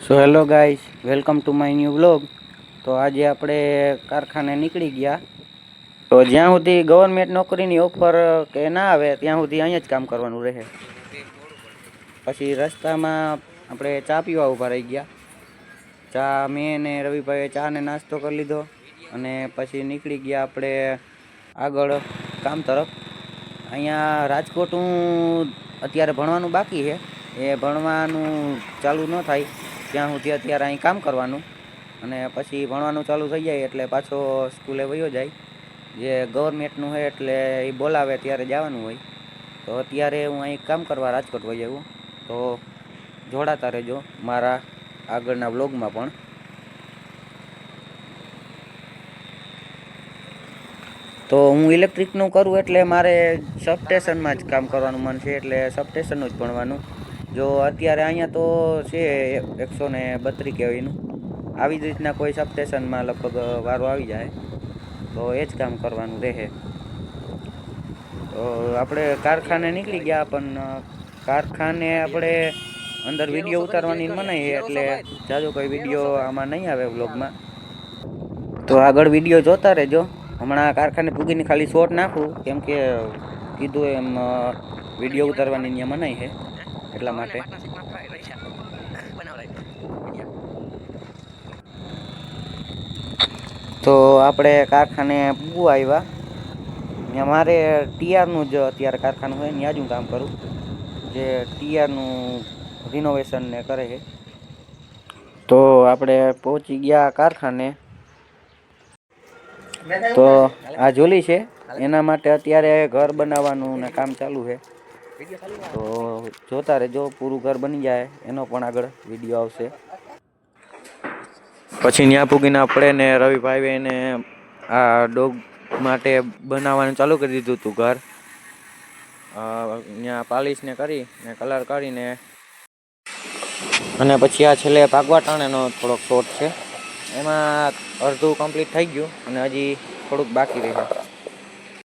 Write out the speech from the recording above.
So hello guys, welcome to my new vlog. તો આજે આપણે કારખાને નીકળી ગયા. તો જ્યાં સુધી ગવર્મેન્ટ નોકરીની ઓફર કે ના આવે ત્યાં સુધી અહીંયા જ કામ કરવાનું રહે. પછી રસ્તામાં આપણે ચા પીવા ઊભા રહી ગયા. ચા મેં ને રવિભાઈએ ચા ને નાસ્તો કરી લીધો અને પછી નીકળી ગયા આપણે આગળ કામ તરફ. અહીંયા રાજકોટ હું અત્યારે ભણવાનું બાકી છે. એ ભણવાનું ચાલુ ન થાય ત્યાં સુધી અત્યારે અહીં કામ કરવાનું અને પછી ભણવાનું ચાલુ થઈ જાય એટલે પાછો સ્કૂલે વયો જાય. જે ગવર્મેન્ટનું છે એટલે એ બોલાવે ત્યારે જવાનું હોય. તો અત્યારે હું અહીં કામ કરવા રાજકોટ વહી આવ્યો. તો જોડાતા રહેજો મારા આગળના વ્લોગમાં પણ. તો હું ઇલેક્ટ્રિકનું કરું એટલે મારે સબસ્ટેશનમાં જ કામ કરવાનું મન છે, એટલે સબસ્ટેશનનું જ ભણવાનું. જો અત્યારે અહીંયા તો છે 132 કેવીનું, આવી જ રીતના કોઈ સબસ્ટેશનમાં લગભગ વારો આવી જાય તો એ જ કામ કરવાનું રહે. તો આપણે કારખાને નીકળી ગયા, પણ કારખાને આપણે અંદર વિડીયો ઉતારવાની મનાઈ છે એટલે જાજો કોઈ વિડીયો આમાં નહીં આવે વ્લોગમાં. તો આગળ વિડીયો જોતા રહેજો. હમણાં કારખાને પૂગીને ખાલી શોટ નાખું, કેમ કે કીધું એમ વિડીયો ઉતારવાની અહીંયા મનાઈ છે એટલા માટે. તો આપણે કારખાને પૂગવા આવ્યા. ત્યાં મારે ટીઆરનું જ અત્યારે કારખાનું હોય ત્યાં જ હું કામ કરું, જે ટીઆરનું રિનોવેશન ને કરે છે. તો આપણે પહોંચી ગયા કારખાને. તો આ ઝૂલી છે, એના માટે અત્યારે ઘર બનાવવાનું ને કામ ચાલુ છે. તો જોતા રહેજો, પૂરું ઘર બની જાય એનો પણ આગળ વિડીયો આવશે. પછી ત્યાં પૂગીને આપણે ને રવિભાઈ એને આ ડોગ માટે બનાવવાનું ચાલુ કરી દીધું હતું ઘર. ત્યાં પાલિશ ને કરી ને કલર કરીને અને પછી આ છેલ્લે ભાગવા ટાણેનો થોડોક શોટ છે, એમાં અડધું કમ્પ્લીટ થઈ ગયું અને હજી થોડુંક બાકી રહે.